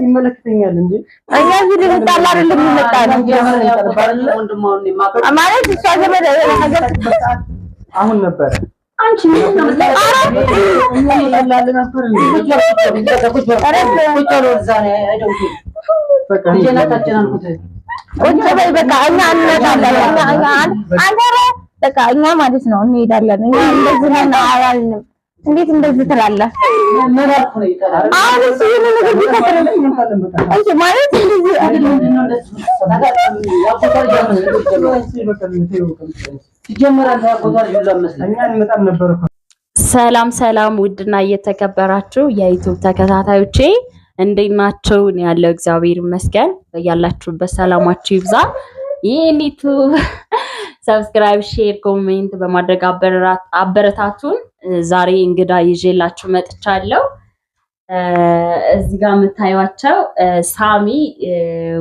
ይመለከተኛል እንዴ? እኛ እዚህ ልንጣላ አይደለም የምንጣላው ማለት እሷ ዘመድ ሀገር አሁን ነበር አንቺ ምን ነው እኛ ማለት ነው እንሄዳለን። እኛ እንደዚህ ነው አላልንም። እንዴት እንደዚህ ትላለህ? አሁን እሱ ነገር ቢከተል እንጂ ማለት እንደዚህ ሰላም ሰላም፣ ውድና እየተከበራችሁ የዩቲዩብ ተከታታዮቼ እንዴት ናችሁ? ያለው እግዚአብሔር ይመስገን። ያላችሁበት ሰላማችሁ ይብዛ። ይሄን ዩቲዩብ ሰብስክራይብ፣ ሼር፣ ኮሜንት በማድረግ አበረታቱን። ዛሬ እንግዳ ይዤላችሁ መጥቻለሁ። እዚህ ጋር የምታዩቸው ሳሚ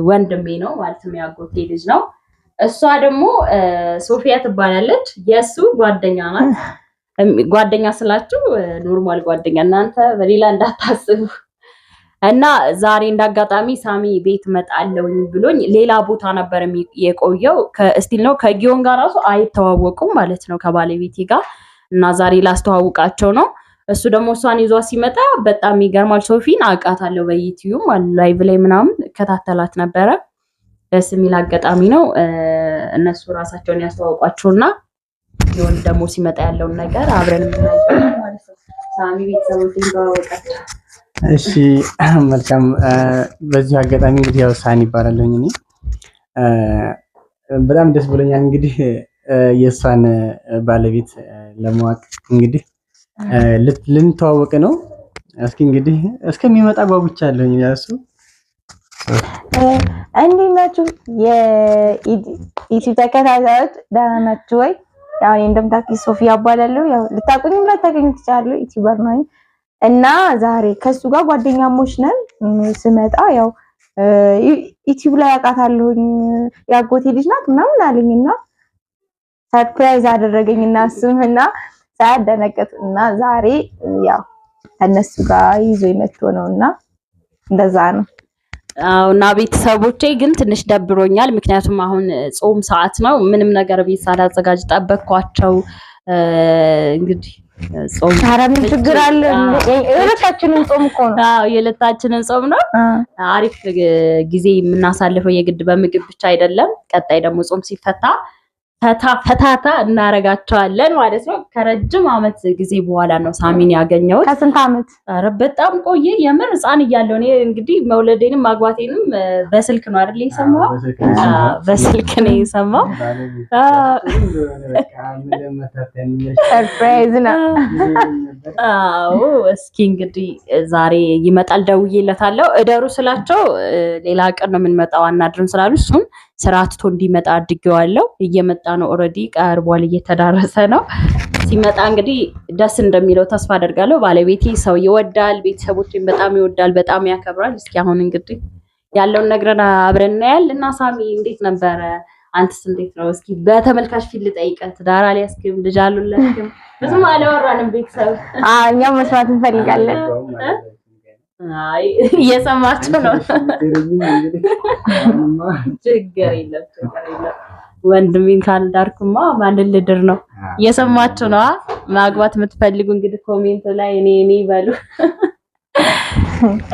ወንድሜ ነው ማለት ነው፣ ያጎቴ ልጅ ነው። እሷ ደግሞ ሶፊያ ትባላለች። የሱ ጓደኛ ናት። ጓደኛ ስላችሁ ኖርማል ጓደኛ፣ እናንተ በሌላ እንዳታስቡ። እና ዛሬ እንዳጋጣሚ ሳሚ ቤት መጣለውኝ ብሎኝ ሌላ ቦታ ነበር የቆየው። ከስቲል ነው ከጊዮን ጋር ራሱ አይተዋወቁም ማለት ነው ከባለቤቴ ጋር። እና ዛሬ ላስተዋውቃቸው ነው። እሱ ደግሞ እሷን ይዟ ሲመጣ በጣም ይገርማል። ሶፊን አውቃታለሁ በዩቲዩብ ላይቭ ላይ ምናምን ከታተላት ነበረ። ደስ የሚል አጋጣሚ ነው። እነሱ ራሳቸውን ያስተዋውቋቸውና ጊዮን ደግሞ ሲመጣ ያለውን ነገር አብረን እናያለን ማለት ነው። ሳሚ ቤተሰቦችን ተዋወቃቸው። እሺ መልካም። በዚህ አጋጣሚ እንግዲህ ያው ሳኒ ይባላለኝ እኔ በጣም ደስ ብሎኛል። እንግዲህ የሷን ባለቤት ለማወቅ እንግዲህ ልንተዋወቅ ነው። እስኪ እንግዲህ እስከሚመጣ ጓጉቻለሁ። ያሱ እንዴት ናችሁ? የዩቲዩብ ተከታታዮች ደህና ናችሁ ወይ? ያው እኔ እንደምታውቁኝ ሶፊያ እባላለሁ። ያው ልታውቁኝም ላታውቁኝ ትችላላችሁ። ዩቲዩበር ነኝ እና ዛሬ ከሱ ጋር ጓደኛሞች ነን። ስመጣ ያው ዩቲዩብ ላይ አውቃታለሁኝ ያጎቴ ልጅ ናት ምናምን አለኝና ሰርፕራይዝ አደረገኝና እሱምና ሳያደነቅጥና ዛሬ ያው ከነሱ ጋር ይዞ ይመጥቶ ነውና እንደዛ ነው። እና ቤተሰቦቼ ግን ትንሽ ደብሮኛል። ምክንያቱም አሁን ጾም ሰዓት ነው። ምንም ነገር ቤት ሳላዘጋጅ ጠበቅኳቸው። እንግዲህ ጾም ታረም ችግር አለ። የሁለታችንን ጾም እኮ ነው። አዎ የሁለታችንን ጾም ነው። አሪፍ ጊዜ የምናሳልፈው የግድ በምግብ ብቻ አይደለም። ቀጣይ ደግሞ ጾም ሲፈታ ፈታታ እናረጋቸዋለን ማለት ነው። ከረጅም አመት ጊዜ በኋላ ነው ሳሚን ያገኘው። ከስንት አመት? ኧረ በጣም ቆየ። የምር ህፃን እያለሁ እኔ እንግዲህ መውለዴንም ማግባቴንም በስልክ ነው አይደል የሰማው? በስልክ ነው የሰማው። ሰርፕራይዝ ነው። አዎ እስኪ እንግዲህ ዛሬ ይመጣል። ደውዬለታለሁ። እደሩ ስላቸው ሌላ ቀን ነው የምንመጣው አናድርም ስላሉ እሱን ስራ ትቶ እንዲመጣ አድርጌዋለሁ። እየመጣ ነው። ኦሬዲ ቀርቧል፣ እየተዳረሰ ነው። ሲመጣ እንግዲህ ደስ እንደሚለው ተስፋ አደርጋለሁ። ባለቤቴ ሰው ይወዳል፣ ቤተሰቦቼን በጣም ይወዳል፣ በጣም ያከብራል። እስኪ አሁን እንግዲህ ያለውን ነግረን አብረን እናያለን። እና ሳሚ እንዴት ነበረ? አንተስ እንዴት ነው? እስኪ በተመልካች ፊት ልጠይቀህ። ትዳር አልያዝክም? ልጅ አልወለድክም? ብዙም አላወራንም ቤተሰብ። እኛም መስማት እንፈልጋለን። አይ እየሰማችሁ ነው። ችግር የለም። ወንድሜን ካልዳርኩማ ማንን ልድር ነው? እየሰማችሁ ነው። ማግባት የምትፈልጉ እንግዲህ ኮሜንት ላይ እኔ ይበሉ።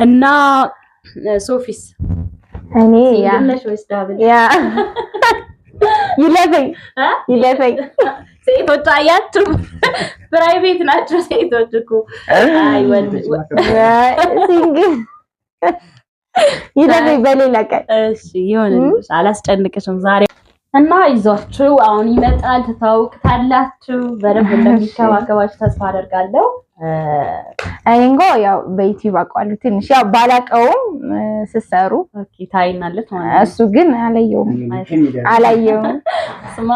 እና ሶፊስ እኔ ያለሽ ወይስ ዳብል? ያ ይለፈኝ ሴቶች አያችሁ፣ ፕራይቬት ናቸው ሴቶች እኮ። አይ ወንድ ሲንግል ይለፈኝ በሌላ ቀን። እሺ ይሁንልሽ፣ አላስጨንቅሽም ዛሬ። እና ይዟችሁ አሁን ይመጣል፣ ትታውቁታላችሁ። በደንብ እንደሚከባከባችሁ ተስፋ አደርጋለሁ። እኔ እንኳ ያው በዩቲዩብ አውቀዋለሁ ትንሽ፣ ያው ባላውቀውም ስሰሩ ታይናለች ማለት ነው። እሱ ግን አላየውም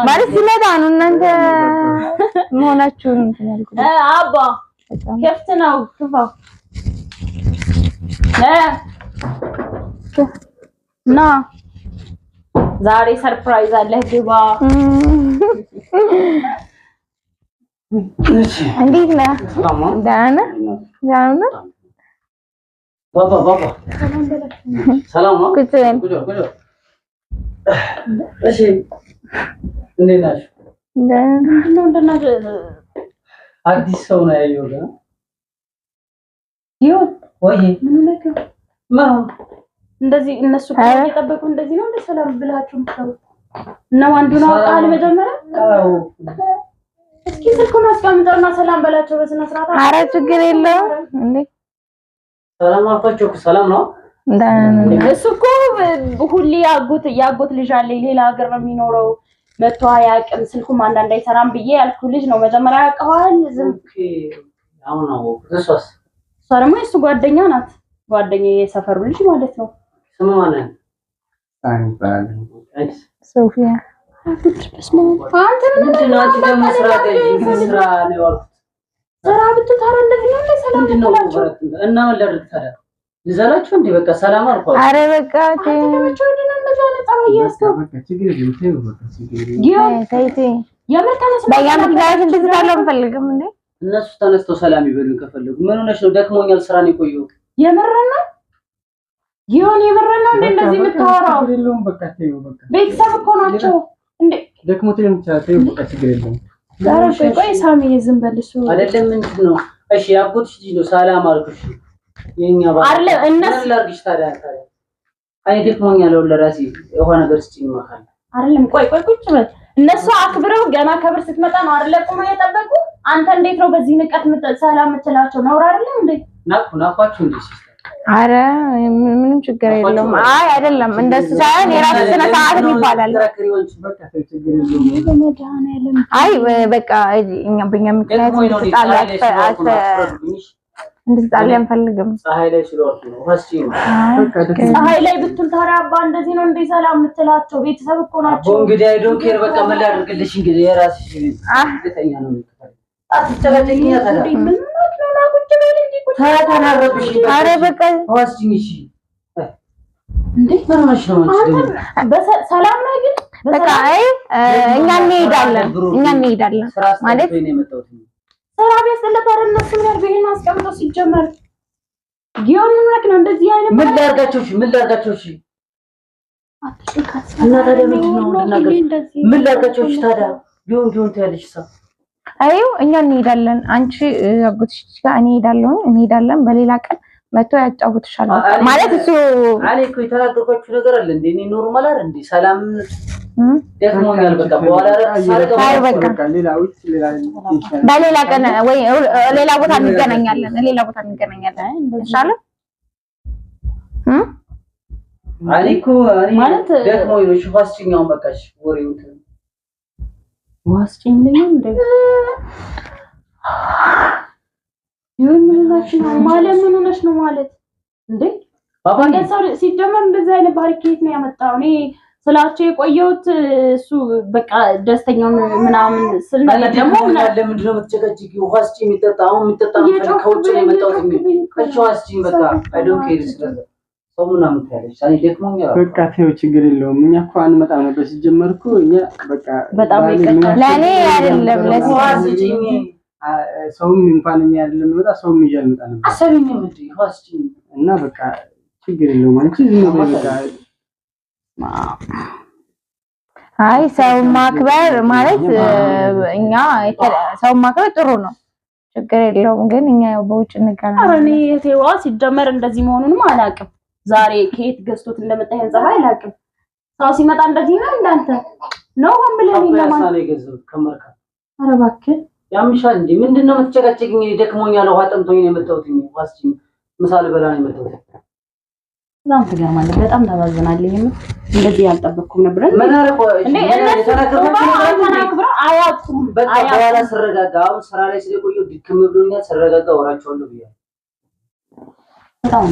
ማለት ሲመጣ ነው እናንተ መሆናችሁን እንትን ያልኩት። አባ ከፍት ነው ክፋው ና ዛሬ ሰርፕራይዝ አለ። ግባ። እንዴት ነህ? ደህና ነህ? ባባ ሰላም ነው? ቁጭ እሺ እንዴት ናችሁ? አዲስ ሰው ነው ያየሁት። ይሁን ወይ ምን ነገር ማን እንደዚህ እነሱ እየጠበቁ እንደዚህ ነው እንደ ሰላም ብላችሁ ምታው እና አንዱ ነው ቃል መጀመሪያ አዎ እስኪ ስልኩን አስቀምጠውና ሰላም በላቸው በስነ ስርዓት። ኧረ ችግር የለውም እንዴ ሰላም አልኳቸው። ሰላም ነው እሱ እኮ ሁሌ ያጎት ልጅ አለ ሌላ ሀገር ነው የሚኖረው መጥቶ አያውቅም ስልኩም አንዳንድ አይሰራም ብዬ ያልኩ ልጅ ነው መጀመሪያ ያውቀዋል ዝም አሁን ነው እሷስ ደግሞ እሱ ጓደኛ ናት ጓደኛዬ የሰፈሩ ልጅ ማለት ነው ስሙ ማን ነው ሶፊያ አንተ ምንድን ነው አንቺ ደግሞ ስራ ነው ያልኩት ስራ ብትታረ እንደዚህ ነው ሰላም ነው እና ወለድክ ታዲያ ልዘላችሁ እንዴ በቃ ሰላም አልኳት። ኧረ በቃ ተመቸው እንደና እንደዛ ለጣው ያስከው ችግር የለም ተይው የምርካነስ በያ ምክንያት እንደዚህ ታለው አንፈልግም እንዴ እነሱ ተነስተው ሰላም ይበሉን ከፈለጉ ምን ሆነሽ ነው ደክሞኛል ስራ ነው የቆየው የምርና የምርና እንደዚህ የምታወራው ችግር የለውም በቃ ተይው በቃ ቤተሰብ እኮ ናቸው እንዴ ደክሞት የምትቻለው ተይው በቃ ችግር የለውም ቆይ ሳሚ ዝም በልሱ አይደለም ምንድን ነው እሺ ያጎትሽ ልጅ ነው ሰላም አልኩሽ የኛ አይደለ እነሱ ለርግሽ ታዲያ አይ ደክሞኛል ለራሴ የሆነ ነገር ስጪኝ ማካል አይደለም ቆይ ቁጭ በል እነሱ አክብረው ገና ከብር ስትመጣ ነው አይደለ ቆማ የጠበቁ አንተ እንዴት ነው በዚህ ንቀት ሰላም የምትላቸው ነው አይደለም እንዴ ናፋችሁ እንዴ ኧረ ምንም ችግር የለውም አይ አይደለም እንደሱ ሳይሆን የራስ ስነ ስርዓት ይባላል አይ በቃ እኛ በእኛ ምክንያት እንድትጣላ አንፈልግም ፀሐይ ላይ ስለወርኩ ነው ወስጪ ነው ፀሐይ ላይ ብትል ታዲያ አባ እንደዚህ ነው እንዴ ሰላም የምትላቸው ቤተሰብ እኮ ናቸው እንግዲህ አይ ዶንት ኬር በቃ ምን ላድርግልሽ እንግዲህ የራስሽ ግተኛ ነው አትጨቀጭቂኝ ታዲያ ምን ነው ነው ቁጭ በል እንጂ ቁጭ ተናረብሽ ኧረ በቃ ወስጪኝ እሺ እንዴት በረማሽ ነው አንተ ሰላም ነው ግን በቃ አይ እኛ እንሄዳለን ማለት ስራ ቢያስጠላህ ታዲያ እነሱ ጋር በይና አስቀምጠው ሲጀመር ጊዮን ነው እንደዚህ አይነት ምን ላድርጋቸው እሺ እና ታዲያ ምንድን ነው ምን ላድርጋቸው እሺ ታዲያ ጊዮን ትያለሽ ሰው አዩ እኛ እንሄዳለን አንቺ አጎትሽ ጋር እንሄዳለን በሌላ ቀን መጥቶ ያጫውትሻል ማለት እሱ አለ እኮ የተናገርኳችሁ ነገር አለ እንዴ እኔ ኖርማል አይደል እንዴ ሰላም ደክሞኛል በቃ በኋላ በሌላ ቀን ወይ ሌላ ቦታ እንገናኛለን ይሻላል አሪኩ ማለት ደክሞኝ ነው ሽፋስጭኛውን በቃሽ ወሬው ዋስጭኝ እንደ ምን ሆነሽ ነው ማለት እንዴ ባባ እንደሰው ሲጀመር እንደዚህ አይነት ባሪኬት ነው ያመጣው እኔ ስላቸው የቆየሁት እሱ በቃ ደስተኛው ምናምን ስለነበር ደግሞ ለምንድን ነው የምትጨቀጭቂው ውሃስጪ የሚጠጣው ከውጭ ነው የመጣው ውሃስጪ በቃ አይ ዶንት ኬር ስለዚህ ሰው ምናምን ታያለሽ ሳኒ ደክሞኛል በቃ ተይው ችግር የለውም እኛ እኮ አንመጣም ነበር ሲጀመር እኮ እኛ በቃ በጣም ይቀጣል ለኔ አይደለም ለውሃስጪ ሰውም እንኳን እኛ አይደለም መጣ ሰውም ይያል መጣ ነበር አሰብኝ እንዴ ውሃስጪ እና በቃ ችግር የለውም አንቺ ዝም ብለሽ በቃ አይ ሰው ማክበር ማለት እኛ ሰው ማክበር ጥሩ ነው ችግር የለውም ግን እኛ ያው በውጭ እንገናኛለን አረኔ እቴዋ ሲጀመር እንደዚህ መሆኑንም አላውቅም ዛሬ ከየት ገዝቶት እንደመጣ ይንዛባ አላውቅም ሰው ሲመጣ እንደዚህ ነው እንዳንተ ነው ወንብለኝ ለማን ከመርካ ኧረ እባክህ ያምሻል እንዴ ምንድነው የምትጨቀጭቅኝ ደክሞኛል ውሃ ጠምቶኝ ነው የመጣሁት ዋስጪ ምሳሌ በላ ነው የመጣሁት በጣም ትገርማለህ በጣም ታባዝናለህ እንደዚህ ያልጠበቅኩም ነበር ምን አረቆ እንዴ ተናግረው አያውቁም በቃ በኋላ ስረጋጋው ስራ ላይ ስለቆየው ድክም ብሎኛል ስረጋጋ ወራቸዋለሁ ብያ በጣም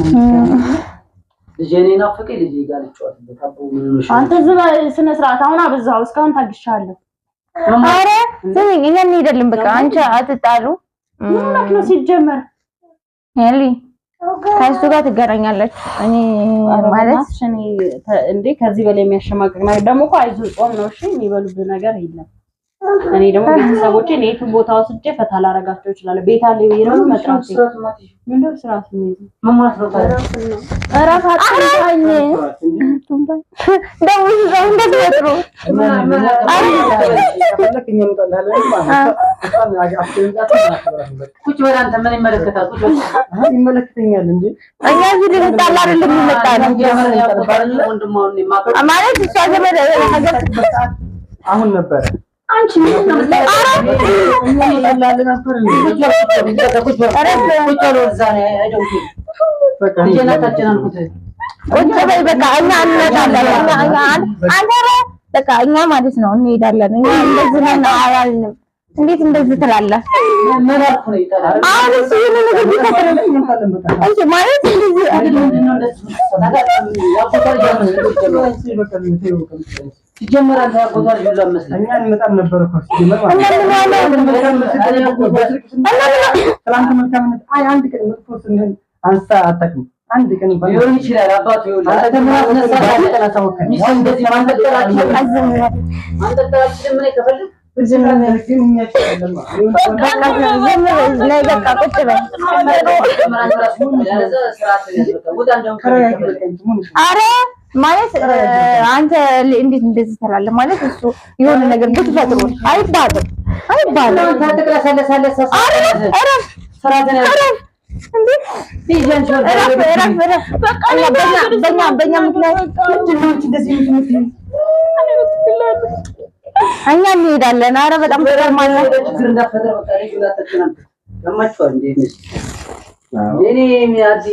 ልጄኔ ናፍቀኝ ልጄ ጋር ልጫወትበት አቦ ምን ነው አንተ ስነ ስርዓት አሁን አበዛው እስካሁን ታግሻለሁ አረ ስሚኝ እኛ እንሄዳለን በቃ አንቺ አትጣሉ ምን ነው ሲጀመር ያሊ ከእሱ ጋር ትገናኛለች እኔ ማለት እንዴ ከዚህ በላይ የሚያሸማቅቅ ነገር ደግሞ እኮ አይዞህ ጾም ነው እሺ የሚበሉብህ ነገር የለም እኔ ደግሞ ቤተሰቦቼ የትም ቦታ ወስጄ ፈታ ላረጋቸው እችላለሁ። ቤት አለ ይሄው መጥራት ምንድነው ስራት ነው ማማት ነው እራፋት ታኝ ደውል ዘው እንደተወጥሮ ቁጭ በል አንተ ምን ይመለከታል? ቁጭ በል ይመለከተኛል እንዴ? እኛ እዚህ ልንጣላ አይደለም የሚመጣው ማለት እሷ ዘመድ ሀገር አሁን ነበረ አንቺ ምን ነው እኛ ማለት ነው እንሄዳለን። እኛ እንደዚህ ነው አላልንም። እንዴት እንደዚህ ትላለህ? አሁን እሱ ነገር ቢፈጥር እንጂ ማለት እንደዚህ ይጀምራል። ያቆጣር ይላል መስለኝ እኛ እንመጣም ነበር እኮ አንድ ቀን መጥፎ ስንል አንሳ አታውቅም። አንድ ቀን ሊሆን ይችላል። አባቱ ይኸውልህ አንተ ተማር ነሳለህ ሚስት እንደዚህ ማንጠራችሁ ማንጠራችሁ ምን ከፈልክ አረ ማለት አንተ እንዴት እንደዚህ ትላለህ? ማለት እሱ የሆነ ነገር ብትፈጥሩ አይባልም አይባልም። ታጥቅላሰለሰለሰ አረ ሰራተኛ እንዴ ዲጀን ሾር በእኛ ምክንያት እንደዚህ እኛ እንሄዳለን። አረ በጣም ተገርማለ ችግር እንዳፈጠረ በቃ ይላተከናል ለማችኋል እንዴ እኔ ሚያዲ